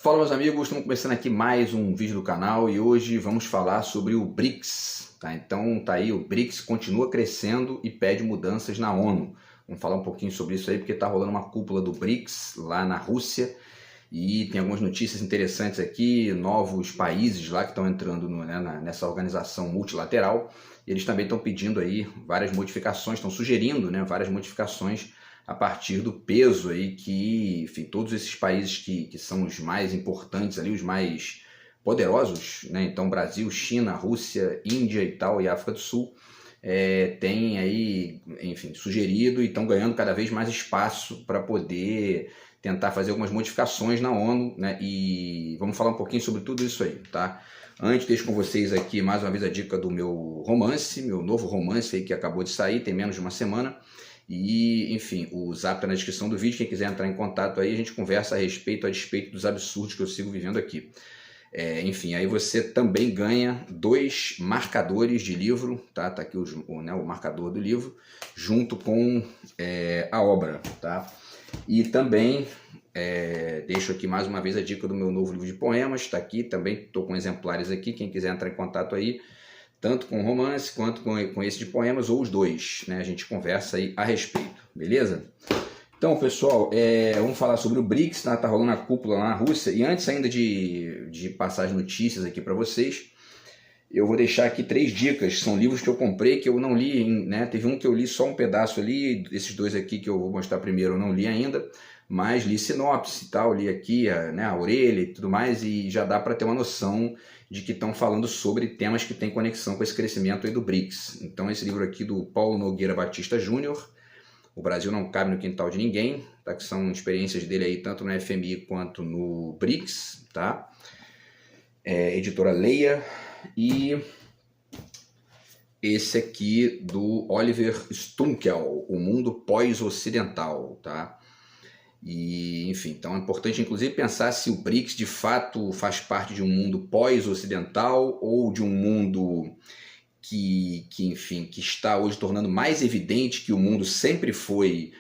Fala, meus amigos, estamos começando aqui mais um vídeo do canal e hoje vamos falar sobre o BRICS, tá? Então tá aí, o BRICS continua crescendo e pede mudanças na ONU. Vamos falar um pouquinho sobre isso aí porque tá rolando uma cúpula do BRICS lá na Rússia e tem algumas notícias interessantes aqui, novos países lá que estão entrando nessa organização multilateral. E eles também estão pedindo aí várias modificações, estão sugerindo, né, várias modificações a partir do peso aí que, enfim, todos esses países que são os mais importantes ali, os mais poderosos, né? Então Brasil, China, Rússia, Índia e tal, e África do Sul, têm aí, enfim, sugerido e estão ganhando cada vez mais espaço para poder tentar fazer algumas modificações na ONU, né? E vamos falar um pouquinho sobre tudo isso aí, tá? Antes, deixo com vocês aqui mais uma vez a dica do meu romance, meu novo romance aí que acabou de sair, tem menos de uma semana. E, enfim, o zap está na descrição do vídeo, quem quiser entrar em contato aí, a gente conversa a despeito dos absurdos que eu sigo vivendo aqui. Enfim, aí você também ganha 2 marcadores de livro, tá? Tá aqui o marcador do livro, junto com a obra, tá? E também deixo aqui mais uma vez a dica do meu novo livro de poemas, tá aqui, também estou com exemplares aqui, quem quiser entrar em contato aí, tanto com romance quanto com esse de poemas, ou os dois, né? A gente conversa aí a respeito, beleza? Então, pessoal, vamos falar sobre o BRICS, tá rolando a cúpula lá na Rússia, e antes ainda de passar as notícias aqui para vocês, eu vou deixar aqui 3 dicas, são livros que eu comprei, que eu não li, né? Teve um que eu li só um pedaço ali, esses 2 aqui que eu vou mostrar primeiro eu não li ainda, mas li sinopse e tal, li aqui a orelha e tudo mais, e já dá para ter uma noção de que estão falando sobre temas que têm conexão com esse crescimento aí do BRICS. Então esse livro aqui do Paulo Nogueira Batista Júnior, O Brasil Não Cabe no Quintal de Ninguém, tá? Que são experiências dele aí tanto no FMI quanto no BRICS, tá? Editora Leia. E esse aqui do Oliver Stunkel, O Mundo Pós-Ocidental, tá? E, enfim, então é importante inclusive pensar se o BRICS de fato faz parte de um mundo pós-ocidental ou de um mundo que está hoje tornando mais evidente que o mundo sempre foi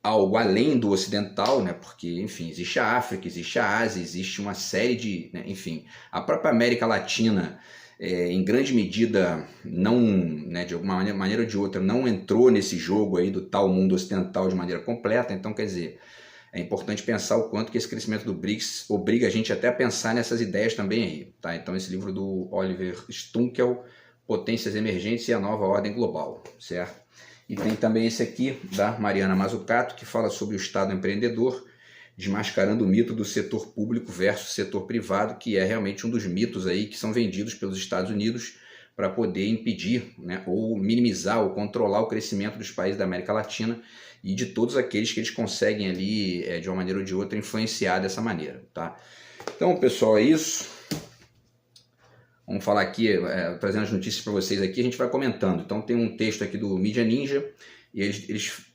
algo além do ocidental, né? Porque, enfim, existe a África, existe a Ásia, existe uma série de, né? Enfim, a própria América Latina, em grande medida, não, né, de alguma maneira ou de outra, não entrou nesse jogo aí do tal mundo ocidental de maneira completa. Então, quer dizer, é importante pensar o quanto que esse crescimento do BRICS obriga a gente até a pensar nessas ideias também aí, tá? Então esse livro do Oliver Stunkel, Potências Emergentes e a Nova Ordem Global, certo? E tem também esse aqui da Mariana Mazzucato, que fala sobre o Estado empreendedor, desmascarando o mito do setor público versus setor privado, que é realmente um dos mitos aí que são vendidos pelos Estados Unidos para poder impedir, né, ou minimizar ou controlar o crescimento dos países da América Latina e de todos aqueles que eles conseguem ali, de uma maneira ou de outra, influenciar dessa maneira, tá? Então, pessoal, é isso. Vamos falar aqui, trazendo as notícias para vocês aqui, a gente vai comentando. Então tem um texto aqui do Mídia Ninja, e eles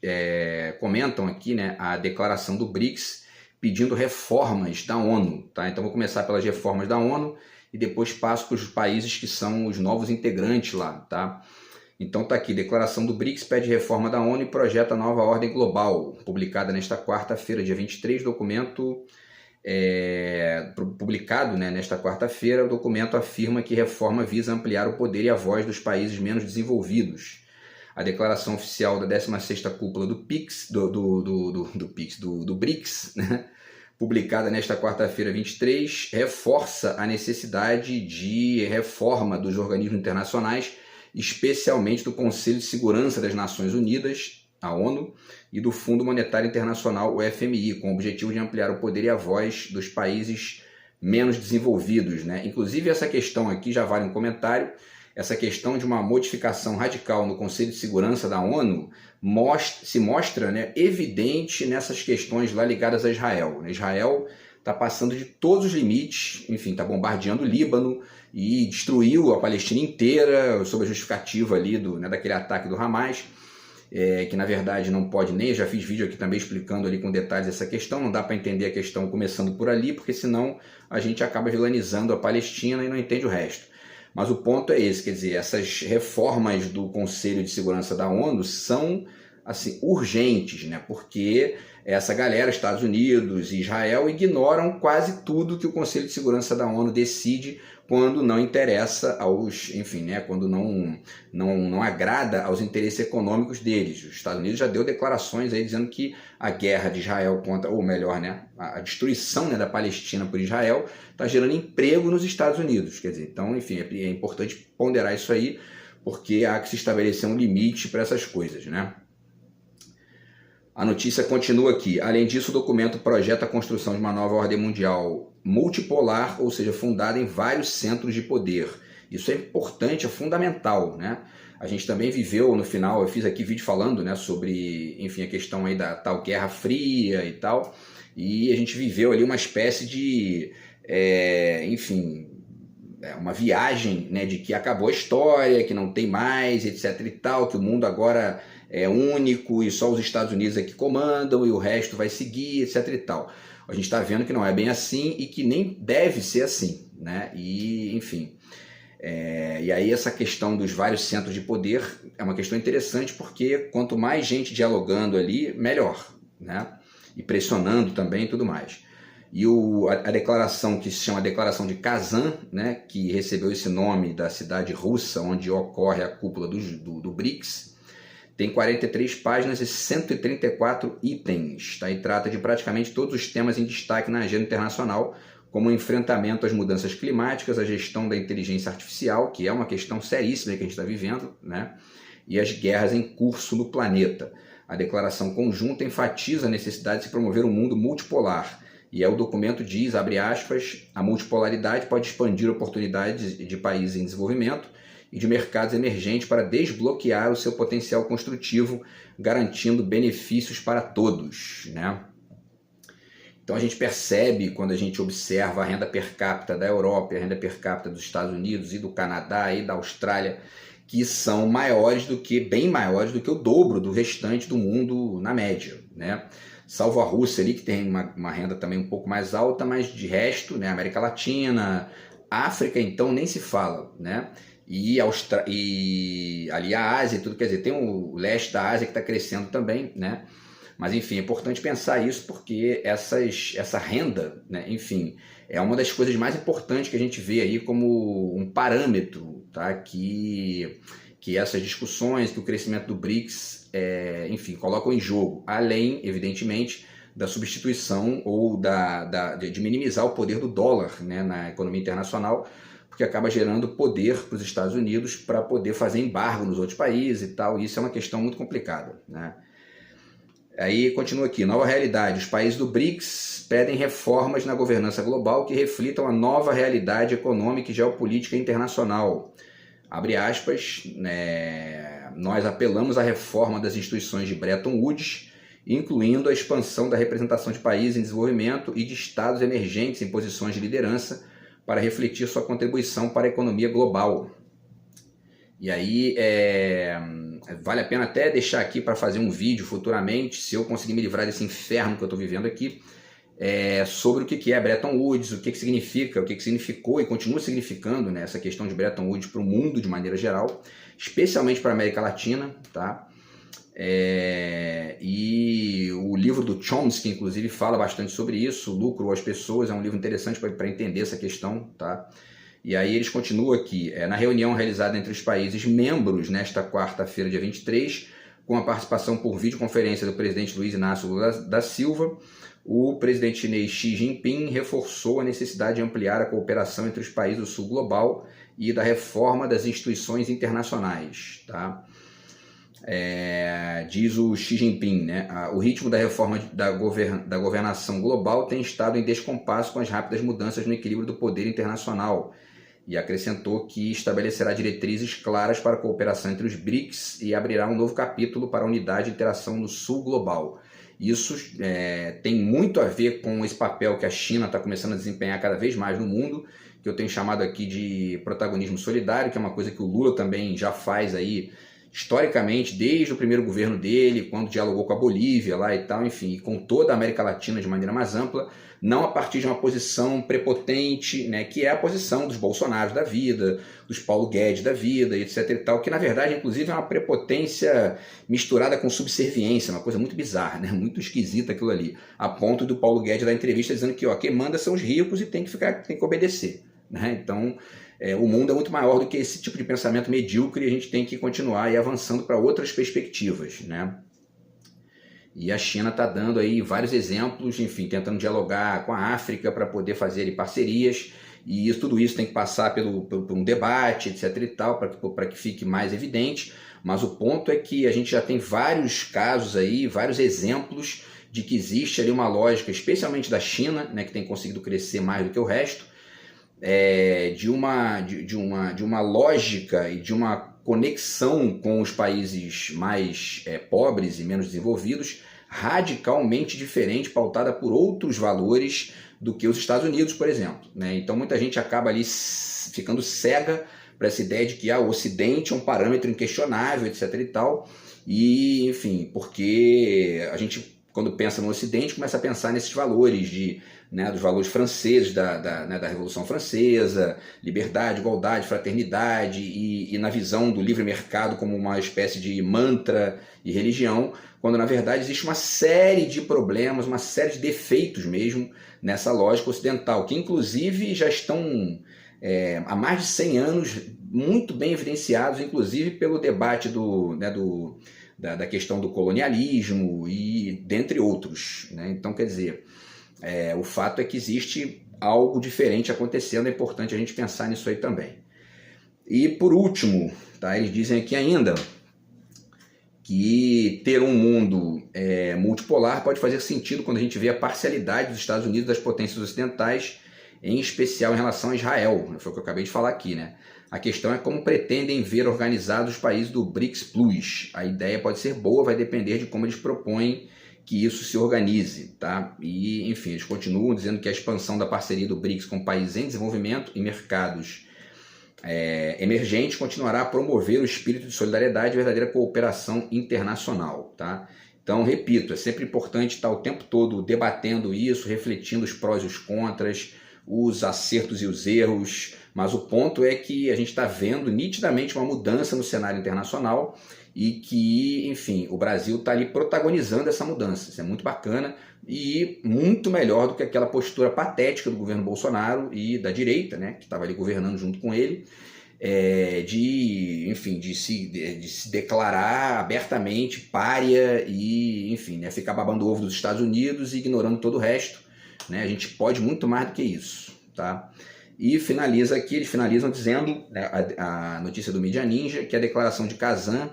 comentam aqui, né, a declaração do BRICS pedindo reformas da ONU, tá? Então vou começar pelas reformas da ONU e depois passo para os países que são os novos integrantes lá, tá? Então tá aqui, declaração do BRICS pede reforma da ONU e projeta nova ordem global, publicada nesta quarta-feira, dia 23, documento publicado, né, nesta quarta-feira. O documento afirma que reforma visa ampliar o poder e a voz dos países menos desenvolvidos. A declaração oficial da 16ª cúpula do BRICS, né, publicada nesta quarta-feira 23, reforça a necessidade de reforma dos organismos internacionais, especialmente do Conselho de Segurança das Nações Unidas, a ONU, e do Fundo Monetário Internacional, o FMI, com o objetivo de ampliar o poder e a voz dos países menos desenvolvidos, né? Inclusive essa questão aqui já vale um comentário, essa questão de uma modificação radical no Conselho de Segurança da ONU se mostra, né, evidente nessas questões lá ligadas a Israel. Israel está passando de todos os limites, enfim, está bombardeando o Líbano e destruiu a Palestina inteira sob a justificativa ali daquele ataque do Hamas, que na verdade não pode nem, eu já fiz vídeo aqui também explicando ali com detalhes essa questão, não dá para entender a questão começando por ali, porque senão a gente acaba vilanizando a Palestina e não entende o resto. Mas o ponto é esse, quer dizer, essas reformas do Conselho de Segurança da ONU são assim, urgentes, né? Porque essa galera, Estados Unidos e Israel, ignoram quase tudo que o Conselho de Segurança da ONU decide quando não interessa aos, enfim, né, quando não agrada aos interesses econômicos deles. Os Estados Unidos já deu declarações aí dizendo que a guerra de Israel contra, ou melhor, né, a destruição, né, da Palestina por Israel está gerando emprego nos Estados Unidos. Quer dizer, então, enfim, é importante ponderar isso aí, porque há que se estabelecer um limite para essas coisas, né? A notícia continua aqui. Além disso, o documento projeta a construção de uma nova ordem mundial multipolar, ou seja, fundada em vários centros de poder. Isso é importante, é fundamental, né? A gente também viveu no final, eu fiz aqui vídeo falando, né, sobre, enfim, a questão aí da tal Guerra Fria e tal, e a gente viveu ali uma espécie de, enfim, uma viagem, né, de que acabou a história, que não tem mais, etc e tal, que o mundo agora é único e só os Estados Unidos é que comandam e o resto vai seguir, etc e tal. A gente está vendo que não é bem assim e que nem deve ser assim, né? E, enfim, e aí essa questão dos vários centros de poder é uma questão interessante, porque quanto mais gente dialogando ali, melhor, né? E pressionando também e tudo mais. E a declaração que se chama Declaração de Kazan, né, que recebeu esse nome da cidade russa onde ocorre a cúpula do BRICS, tem 43 páginas e 134 itens, tá? E trata de praticamente todos os temas em destaque na agenda internacional, como o enfrentamento às mudanças climáticas, a gestão da inteligência artificial, que é uma questão seríssima que a gente está vivendo, né? E as guerras em curso no planeta. A declaração conjunta enfatiza a necessidade de se promover um mundo multipolar. E o documento diz, abre aspas, a multipolaridade pode expandir oportunidades de países em desenvolvimento e de mercados emergentes para desbloquear o seu potencial construtivo, garantindo benefícios para todos, né? Então a gente percebe, quando a gente observa a renda per capita da Europa, a renda per capita dos Estados Unidos e do Canadá e da Austrália, que são bem maiores do que o dobro do restante do mundo na média, né? Salvo a Rússia ali, que tem uma renda também um pouco mais alta, mas de resto, né, América Latina, África, então nem se fala, né? E ali a Ásia e tudo, quer dizer, tem o leste da Ásia que está crescendo também, né? Mas enfim, é importante pensar isso, porque essa renda, né, enfim, é uma das coisas mais importantes que a gente vê aí como um parâmetro, tá? Que essas discussões, que o crescimento do BRICS, enfim, colocam em jogo, além, evidentemente, da substituição ou de minimizar o poder do dólar, né, na economia internacional, porque acaba gerando poder para os Estados Unidos para poder fazer embargo nos outros países e tal, e isso é uma questão muito complicada, né? Aí continua aqui, nova realidade, os países do BRICS pedem reformas na governança global que reflitam a nova realidade econômica e geopolítica internacional. Abre aspas, né, nós apelamos à reforma das instituições de Bretton Woods, incluindo a expansão da representação de países em desenvolvimento e de estados emergentes em posições de liderança para refletir sua contribuição para a economia global. E aí vale a pena até deixar aqui para fazer um vídeo futuramente, se eu conseguir me livrar desse inferno que eu estou vivendo aqui, sobre o que é Bretton Woods, o que significa, o que significou e continua significando, né, essa questão de Bretton Woods para o mundo de maneira geral, especialmente para a América Latina, tá? E o livro do Chomsky, inclusive, fala bastante sobre isso, Lucro às Pessoas, é um livro interessante para entender essa questão, tá? E aí eles continuam aqui, na reunião realizada entre os países membros nesta quarta-feira, dia 23, com a participação por videoconferência do presidente Luiz Inácio Lula da Silva, o presidente chinês Xi Jinping reforçou a necessidade de ampliar a cooperação entre os países do sul global e da reforma das instituições internacionais, tá? Diz o Xi Jinping, né? O ritmo da reforma da governação global tem estado em descompasso com as rápidas mudanças no equilíbrio do poder internacional, e acrescentou que estabelecerá diretrizes claras para a cooperação entre os BRICS e abrirá um novo capítulo para a unidade e interação no sul global. Isso tem muito a ver com esse papel que a China está começando a desempenhar cada vez mais no mundo, que eu tenho chamado aqui de protagonismo solidário, que é uma coisa que o Lula também já faz aí, historicamente, desde o primeiro governo dele, quando dialogou com a Bolívia lá e tal, enfim, e com toda a América Latina de maneira mais ampla, não a partir de uma posição prepotente, né, que é a posição dos Bolsonaros da vida, dos Paulo Guedes da vida, etc e tal, que na verdade, inclusive, é uma prepotência misturada com subserviência, uma coisa muito bizarra, né, muito esquisita aquilo ali, a ponto do Paulo Guedes dar entrevista dizendo que, ó, quem manda são os ricos e tem que obedecer, né, então... o mundo é muito maior do que esse tipo de pensamento medíocre e a gente tem que continuar aí avançando para outras perspectivas, né? E a China está dando aí vários exemplos, enfim, tentando dialogar com a África para poder fazer ali parcerias, e tudo isso tem que passar por um debate, etc e tal, para que fique mais evidente, mas o ponto é que a gente já tem vários casos aí, vários exemplos de que existe ali uma lógica, especialmente da China, né, que tem conseguido crescer mais do que o resto, de uma lógica e de uma conexão com os países mais pobres e menos desenvolvidos, radicalmente diferente, pautada por outros valores do que os Estados Unidos, por exemplo, né? Então muita gente acaba ali ficando cega para essa ideia de que o Ocidente é um parâmetro inquestionável, etc e tal, e enfim, porque a gente, quando pensa no Ocidente, começa a pensar nesses valores dos valores franceses da Revolução Francesa, liberdade, igualdade, fraternidade, e na visão do livre mercado como uma espécie de mantra e religião, quando na verdade existe uma série de problemas, uma série de defeitos mesmo nessa lógica ocidental, que inclusive já estão há mais de 100 anos muito bem evidenciados, inclusive pelo debate da questão do colonialismo e dentre outros, né? Então, quer dizer, o fato é que existe algo diferente acontecendo, é importante a gente pensar nisso aí também. E por último, tá, eles dizem aqui ainda que ter um mundo multipolar pode fazer sentido quando a gente vê a parcialidade dos Estados Unidos e das potências ocidentais, em especial em relação a Israel, foi o que eu acabei de falar aqui, né? A questão é como pretendem ver organizados os países do BRICS Plus. A ideia pode ser boa, vai depender de como eles propõem que isso se organize, tá? E, enfim, eles continuam dizendo que a expansão da parceria do BRICS com países em desenvolvimento e mercados emergentes continuará a promover o espírito de solidariedade e verdadeira cooperação internacional, tá? Então, repito, é sempre importante estar o tempo todo debatendo isso, refletindo os prós e os contras, os acertos e os erros, mas o ponto é que a gente está vendo nitidamente uma mudança no cenário internacional e que, enfim, o Brasil está ali protagonizando essa mudança. Isso é muito bacana e muito melhor do que aquela postura patética do governo Bolsonaro e da direita, né, que estava ali governando junto com ele, de se declarar abertamente pária e, enfim, né, ficar babando o ovo dos Estados Unidos e ignorando todo o resto, né? A gente pode muito mais do que isso, tá? E eles finalizam dizendo, né, a notícia do Mídia Ninja, que a declaração de Kazan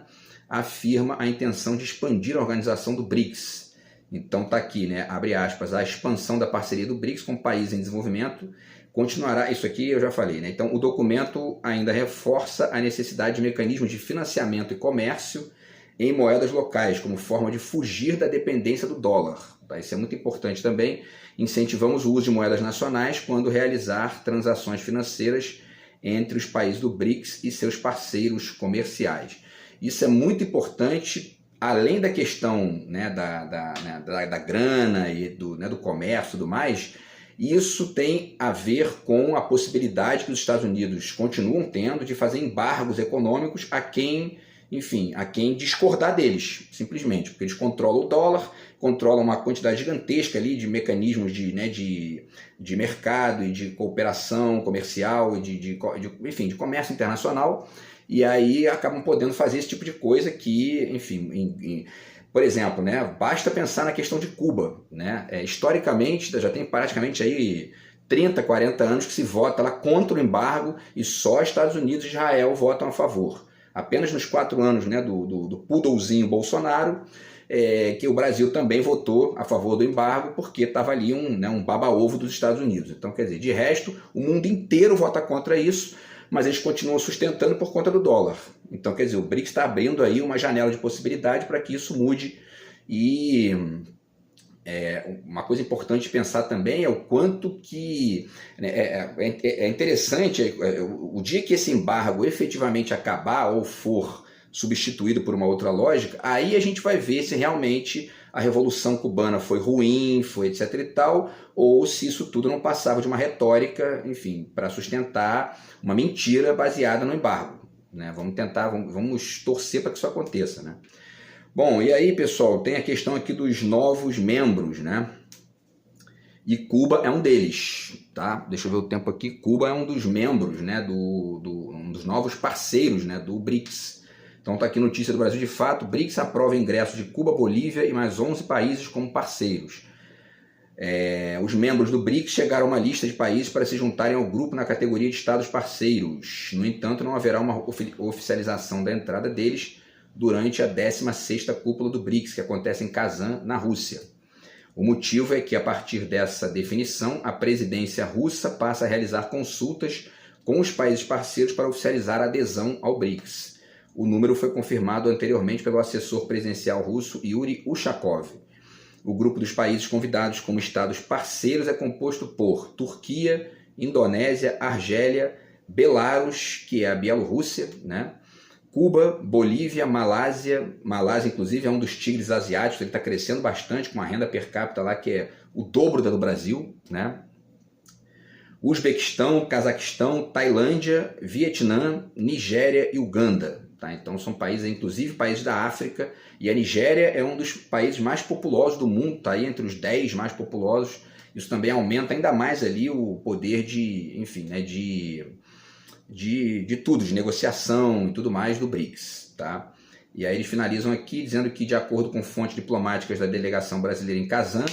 afirma a intenção de expandir a organização do BRICS. Então tá aqui, né, abre aspas, a expansão da parceria do BRICS com países em desenvolvimento continuará, isso aqui eu já falei, né? Então o documento ainda reforça a necessidade de mecanismos de financiamento e comércio em moedas locais, como forma de fugir da dependência do dólar. Tá? Isso é muito importante também. Incentivamos o uso de moedas nacionais quando realizar transações financeiras entre os países do BRICS e seus parceiros comerciais. Isso é muito importante, além da questão, né, da grana e do comércio e tudo mais. Isso tem a ver com a possibilidade que os Estados Unidos continuam tendo de fazer embargos econômicos a quem discordar deles, simplesmente, porque eles controlam o dólar, controlam uma quantidade gigantesca ali de mecanismos de mercado e de cooperação comercial e de comércio internacional, e aí acabam podendo fazer esse tipo de coisa que, enfim, por exemplo, né, basta pensar na questão de Cuba, né? Historicamente, já tem praticamente aí 30, 40 anos que se vota lá contra o embargo e só Estados Unidos e Israel votam a favor. Apenas nos 4 anos, né, do poodlezinho Bolsonaro, que o Brasil também votou a favor do embargo, porque estava ali um baba-ovo dos Estados Unidos. Então, quer dizer, de resto, o mundo inteiro vota contra isso, mas eles continuam sustentando por conta do dólar. Então, quer dizer, o BRICS está abrindo aí uma janela de possibilidade para que isso mude. E uma coisa importante de pensar também é o quanto que é interessante, o dia que esse embargo efetivamente acabar ou for substituído por uma outra lógica, aí a gente vai ver se realmente a Revolução Cubana foi ruim, foi etc e tal, ou se isso tudo não passava de uma retórica, enfim, para sustentar uma mentira baseada no embargo, né? Vamos torcer para que isso aconteça, né? Bom, e aí, pessoal, tem a questão aqui dos novos membros, né? E Cuba é um deles, tá? Deixa eu ver o tempo aqui. Cuba é um dos membros, né, um dos novos parceiros, né, do BRICS. Então tá aqui notícia do Brasil de Fato. BRICS aprova ingresso de Cuba, Bolívia e mais 11 países como parceiros. Os membros do BRICS chegaram a uma lista de países para se juntarem ao grupo na categoria de estados parceiros. No entanto, não haverá uma oficialização da entrada deles durante a 16ª cúpula do BRICS, que acontece em Kazan, na Rússia. O motivo é que, a partir dessa definição, a presidência russa passa a realizar consultas com os países parceiros para oficializar a adesão ao BRICS. O número foi confirmado anteriormente pelo assessor presidencial russo Yuri Ushakov. O grupo dos países convidados como estados parceiros é composto por Turquia, Indonésia, Argélia, Belarus, que é a Bielorrússia, né? Cuba, Bolívia, Malásia inclusive é um dos tigres asiáticos, ele está crescendo bastante, com uma renda per capita lá que é o dobro da do Brasil, né? Uzbequistão, Cazaquistão, Tailândia, Vietnã, Nigéria e Uganda, tá? Então são países, inclusive países da África, e a Nigéria é um dos países mais populosos do mundo, está aí entre os 10 mais populosos. Isso também aumenta ainda mais ali o poder de, enfim, né, de tudo, de negociação e tudo mais do BRICS, tá? E aí eles finalizam aqui dizendo que, de acordo com fontes diplomáticas da delegação brasileira em Kazan,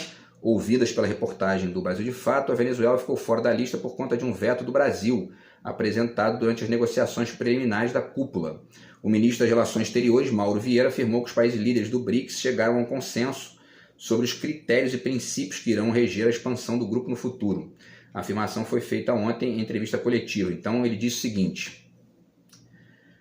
ouvidas pela reportagem do Brasil de Fato, a Venezuela ficou fora da lista por conta de um veto do Brasil, apresentado durante as negociações preliminares da cúpula. O ministro das Relações Exteriores, Mauro Vieira, afirmou que os países líderes do BRICS chegaram a um consenso sobre os critérios e princípios que irão reger a expansão do grupo no futuro. A afirmação foi feita ontem em entrevista coletiva. Então ele disse o seguinte: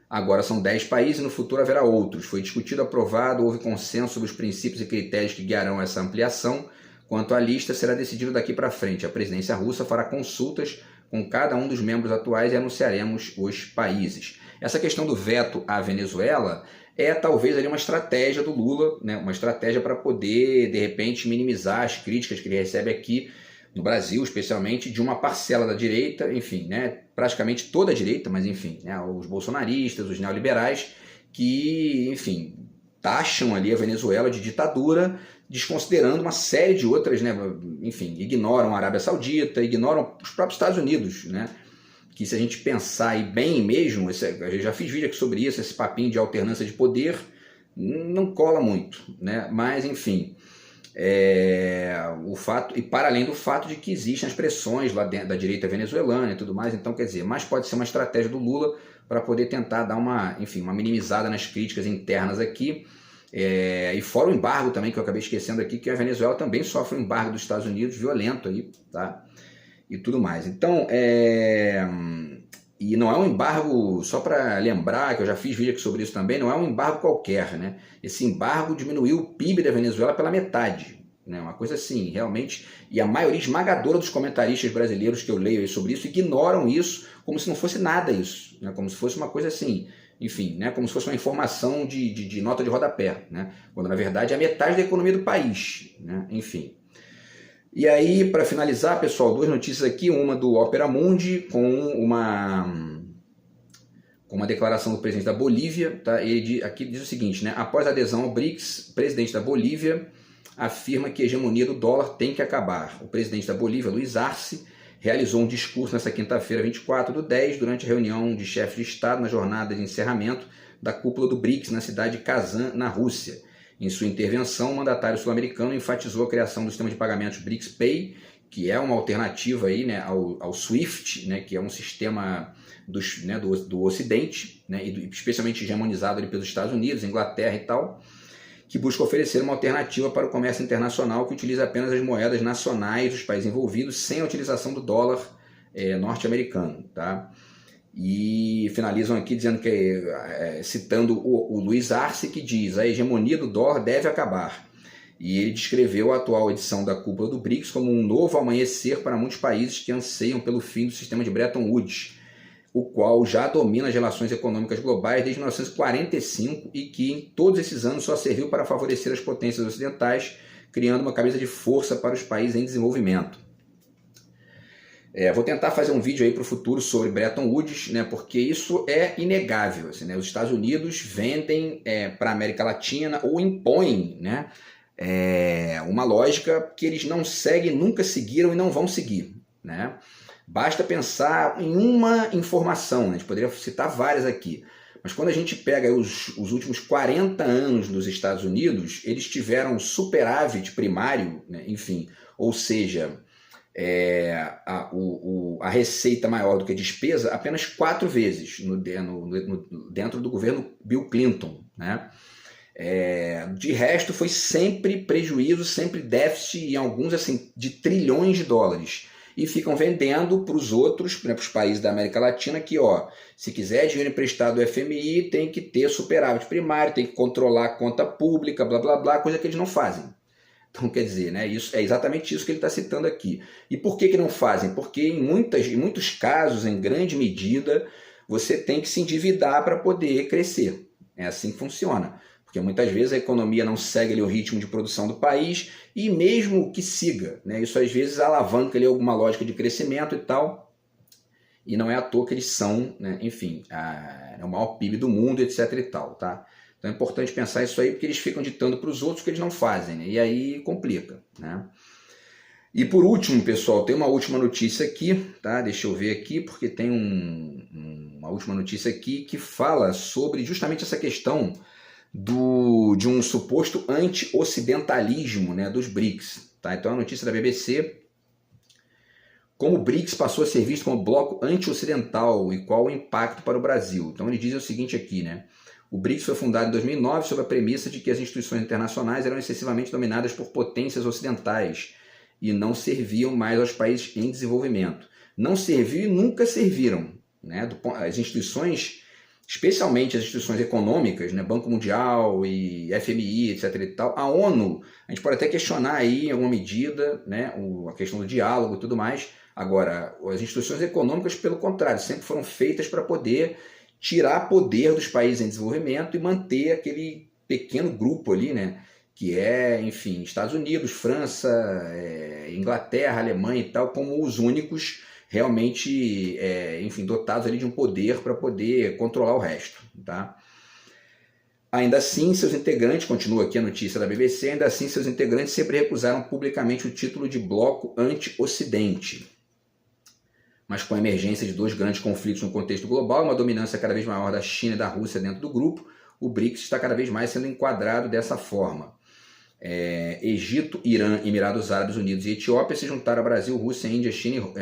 agora são 10 países e no futuro haverá outros. Foi discutido, aprovado, houve consenso sobre os princípios e critérios que guiarão essa ampliação. Quanto à lista, será decidido daqui para frente. A presidência russa fará consultas com cada um dos membros atuais e anunciaremos os países. Essa questão do veto à Venezuela é talvez ali uma estratégia do Lula, né? Uma estratégia para poder, de repente, minimizar as críticas que ele recebe aqui no Brasil, especialmente de uma parcela da direita, enfim, né, praticamente toda a direita, mas enfim, né, os bolsonaristas, os neoliberais, que, enfim, taxam ali a Venezuela de ditadura, desconsiderando uma série de outras, né, enfim, ignoram a Arábia Saudita, ignoram os próprios Estados Unidos, né, que se a gente pensar aí bem mesmo, eu já fiz vídeo aqui sobre isso, esse papinho de alternância de poder, não cola muito, né, mas enfim... o fato, e para além do fato de que existem as pressões lá dentro da direita venezuelana e tudo mais, então quer dizer, mas pode ser uma estratégia do Lula para poder tentar dar uma minimizada nas críticas internas aqui, e fora o embargo também, que eu acabei esquecendo aqui, que a Venezuela também sofre um embargo dos Estados Unidos violento aí, tá? E tudo mais. Então, e não é um embargo, só para lembrar, que eu já fiz vídeo aqui sobre isso também, não é um embargo qualquer, né? Esse embargo diminuiu o PIB da Venezuela pela metade, né? Uma coisa assim, realmente, e a maioria esmagadora dos comentaristas brasileiros que eu leio sobre isso ignoram isso como se não fosse nada isso, né? Como se fosse uma coisa assim, enfim, né? Como se fosse uma informação de nota de rodapé, né? Quando na verdade é a metade da economia do país, né? Enfim. E aí, para finalizar, pessoal, duas notícias aqui, uma do Opera Mundi com uma declaração do presidente da Bolívia, tá? Ele aqui diz o seguinte, né? Após a adesão ao BRICS, o presidente da Bolívia afirma que a hegemonia do dólar tem que acabar. O presidente da Bolívia, Luiz Arce, realizou um discurso nesta quinta-feira, 24/10, durante a reunião de chefes de Estado na jornada de encerramento da cúpula do BRICS na cidade de Kazan, na Rússia. Em sua intervenção, o mandatário sul-americano enfatizou a criação do sistema de pagamentos BRICS Pay, que é uma alternativa aí, né, ao SWIFT, né, que é um sistema do Ocidente, né, e especialmente hegemonizado ali pelos Estados Unidos, Inglaterra e tal, que busca oferecer uma alternativa para o comércio internacional que utiliza apenas as moedas nacionais dos países envolvidos, sem a utilização do dólar norte-americano, tá? E finalizam aqui dizendo que, citando o Luiz Arce, que diz: a hegemonia do dólar deve acabar. E ele descreveu a atual edição da cúpula do BRICS como um novo amanhecer para muitos países que anseiam pelo fim do sistema de Bretton Woods. o qual já domina as relações econômicas globais desde 1945 e que em todos esses anos só serviu para favorecer as potências ocidentais, criando uma camisa de força para os países em desenvolvimento. Vou tentar fazer um vídeo aí para o futuro sobre Bretton Woods, né, porque isso é inegável. Assim, né, os Estados Unidos vendem para a América Latina ou impõem, né, uma lógica que eles não seguem, nunca seguiram e não vão seguir, né? Basta pensar em uma informação, né? A gente poderia citar várias aqui, mas quando a gente pega os últimos 40 anos dos Estados Unidos, eles tiveram superávit primário, né? Enfim, ou seja, a receita maior do que a despesa apenas 4 vezes dentro do governo Bill Clinton, né? De resto foi sempre prejuízo, sempre déficit, e alguns assim de trilhões de dólares. E ficam vendendo para os outros, né, para os países da América Latina, que se quiser dinheiro emprestado do FMI, tem que ter superávit primário, tem que controlar a conta pública, blá blá blá, coisa que eles não fazem. Então, quer dizer, né, isso é exatamente isso que ele está citando aqui. E por que não fazem? Porque em muitos casos, em grande medida, você tem que se endividar para poder crescer. É assim que funciona. Porque muitas vezes a economia não segue ali o ritmo de produção do país, e mesmo que siga, né, isso às vezes alavanca ali alguma lógica de crescimento e tal, e não é à toa que eles são, né, enfim, o maior PIB do mundo, etc e tal, tá? Então é importante pensar isso aí, porque eles ficam ditando para os outros que eles não fazem, né, e aí complica, né? E por último, pessoal, tem uma última notícia aqui, tá? Deixa eu ver aqui, porque tem uma última notícia aqui que fala sobre justamente essa questão de um suposto anti-ocidentalismo, né, dos BRICS. Tá? Então a notícia da BBC: como o BRICS passou a ser visto como bloco anti-ocidental e qual o impacto para o Brasil. Então ele diz o seguinte aqui, né? O BRICS foi fundado em 2009 sob a premissa de que as instituições internacionais eram excessivamente dominadas por potências ocidentais e não serviam mais aos países em desenvolvimento. Não serviam e nunca serviram, né? As instituições, especialmente as instituições econômicas, né, Banco Mundial e FMI, etc. e tal, a ONU, a gente pode até questionar aí em alguma medida, né, a questão do diálogo e tudo mais. Agora, as instituições econômicas, pelo contrário, sempre foram feitas para poder tirar poder dos países em desenvolvimento e manter aquele pequeno grupo ali, né, que enfim, Estados Unidos, França, Inglaterra, Alemanha e tal, como os únicos realmente, enfim, dotados ali de um poder para poder controlar o resto, tá? Ainda assim, seus integrantes, continua aqui a notícia da BBC, ainda assim seus integrantes sempre recusaram publicamente o título de bloco anti-Ocidente. Mas com a emergência de 2 grandes conflitos no contexto global, uma dominância cada vez maior da China e da Rússia dentro do grupo, o BRICS está cada vez mais sendo enquadrado dessa forma. Egito, Irã, Emirados Árabes Unidos e Etiópia se juntaram a Brasil, Rússia, Índia, China,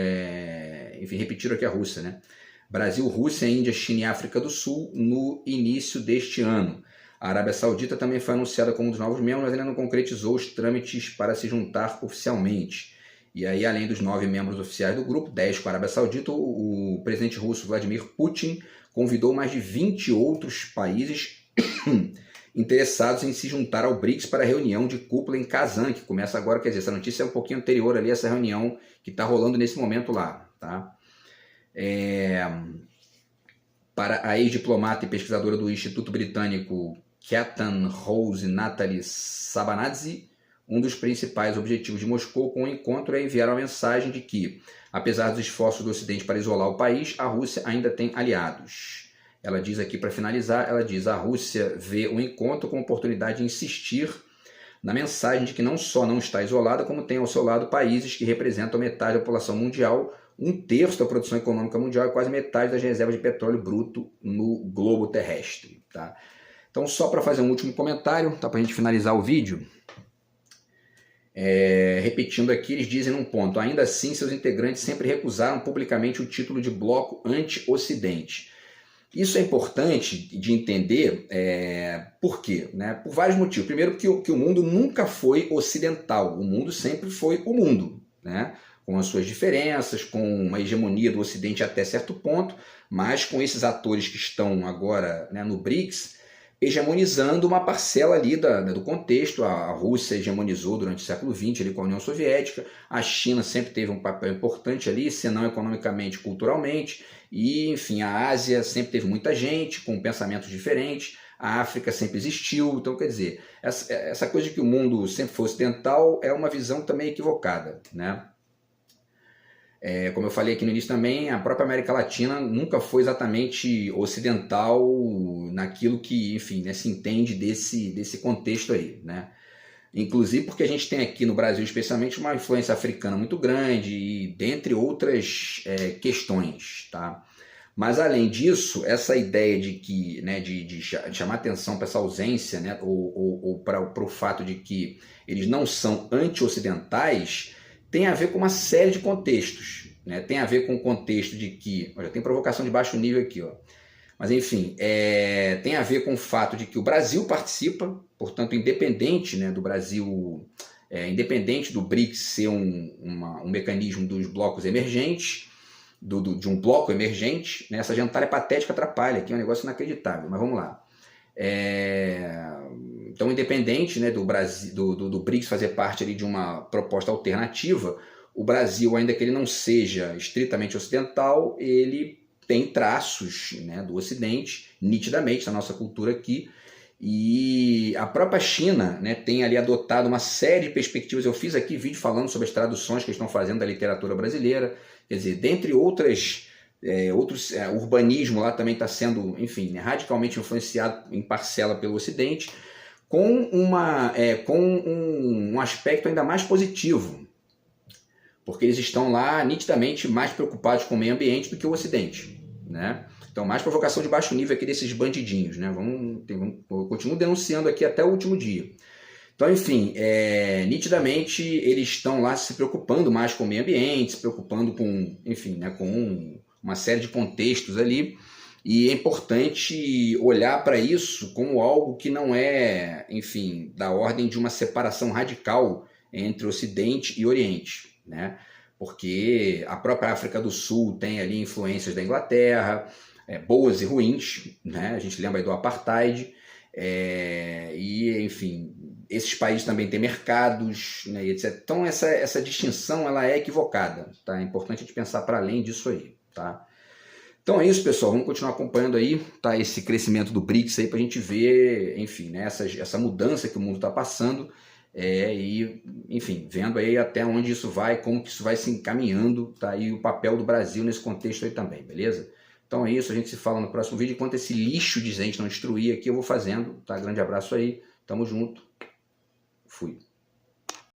enfim, repetiram aqui a Rússia, né? Brasil, Rússia, Índia, China e África do Sul no início deste ano. A Arábia Saudita também foi anunciada como um dos novos membros, mas ainda não concretizou os trâmites para se juntar oficialmente. E aí, além dos 9 membros oficiais do grupo, 10 com a Arábia Saudita, o presidente russo Vladimir Putin convidou mais de 20 outros países interessados em se juntar ao BRICS para a reunião de cúpula em Kazan, que começa agora. Quer dizer, essa notícia é um pouquinho anterior ali a essa reunião que está rolando nesse momento lá, tá? Para a ex-diplomata e pesquisadora do Instituto Britânico Ketan Rose Natalie Sabanadze, um dos principais objetivos de Moscou com o encontro é enviar uma mensagem de que, apesar dos esforços do Ocidente para isolar o país, a Rússia ainda tem aliados. Ela diz aqui, para finalizar, ela diz: a Rússia vê o encontro como oportunidade de insistir na mensagem de que não só não está isolada, como tem ao seu lado países que representam metade da população mundial, 1/3 da produção econômica mundial e quase metade das reservas de petróleo bruto no globo terrestre. Tá? Então, só para fazer um último comentário, tá, para a gente finalizar o vídeo, repetindo aqui, eles dizem num ponto: ainda assim, seus integrantes sempre recusaram publicamente o título de bloco anti-Ocidente. Isso é importante de entender, por quê? Né? Por vários motivos. Primeiro, que o mundo nunca foi ocidental, o mundo sempre foi o mundo, né? Com as suas diferenças, com uma hegemonia do Ocidente até certo ponto, mas com esses atores que estão agora, né, no BRICS, hegemonizando uma parcela ali do contexto. A Rússia hegemonizou durante o século XX ali com a União Soviética, a China sempre teve um papel importante ali, se não economicamente, culturalmente, e enfim, a Ásia sempre teve muita gente com pensamentos diferentes, a África sempre existiu. Então, quer dizer, essa coisa de que o mundo sempre foi ocidental é uma visão também equivocada, né? Como eu falei aqui no início também, a própria América Latina nunca foi exatamente ocidental naquilo que, enfim, né, se entende desse contexto aí, né? Inclusive porque a gente tem aqui no Brasil, especialmente, uma influência africana muito grande, e dentre outras questões, tá? Mas além disso, essa ideia de que, né, de chamar atenção para essa ausência, né, ou para o fato de que eles não são anti-ocidentais, tem a ver com uma série de contextos, né? Tem a ver com o contexto de que, já tem provocação de baixo nível aqui, ó. Mas enfim, tem a ver com o fato de que o Brasil participa, portanto, independente, né, do Brasil, independente do BRICS ser um mecanismo dos blocos emergentes, de um bloco emergente, né, essa gentalha patética atrapalha, que é um negócio inacreditável, mas vamos lá. Então, independente, né, do Brasil, do BRICS fazer parte ali de uma proposta alternativa, o Brasil, ainda que ele não seja estritamente ocidental, ele tem traços, né, do Ocidente, nitidamente, na nossa cultura aqui, e a própria China, né, tem ali adotado uma série de perspectivas. Eu fiz aqui vídeo falando sobre as traduções que eles estão fazendo da literatura brasileira, quer dizer, dentre outros urbanismo lá também está sendo, enfim, né, radicalmente influenciado em parcela pelo Ocidente, com um aspecto ainda mais positivo, porque eles estão lá nitidamente mais preocupados com o meio ambiente do que o Ocidente, né? Então, mais provocação de baixo nível aqui desses bandidinhos, né? Eu continuo denunciando aqui até o último dia. Então, enfim, nitidamente eles estão lá se preocupando mais com o meio ambiente, se preocupando com, enfim, né, com uma série de contextos ali, e é importante olhar para isso como algo que não é, enfim, da ordem de uma separação radical entre Ocidente e Oriente, né? Porque a própria África do Sul tem ali influências da Inglaterra, boas e ruins, né? A gente lembra aí do Apartheid, e enfim, esses países também têm mercados, né, etc. Então essa distinção ela é equivocada, tá? É importante a gente pensar para além disso aí, tá? Então é isso, pessoal, vamos continuar acompanhando aí, tá, esse crescimento do BRICS aí para a gente ver, enfim, né, essa mudança que o mundo está passando, e, enfim, vendo aí até onde isso vai, como que isso vai se encaminhando, tá, e o papel do Brasil nesse contexto aí também, beleza? Então é isso, a gente se fala no próximo vídeo. Enquanto esse lixo de gente não destruir aqui, eu vou fazendo, tá? Grande abraço aí, tamo junto, fui.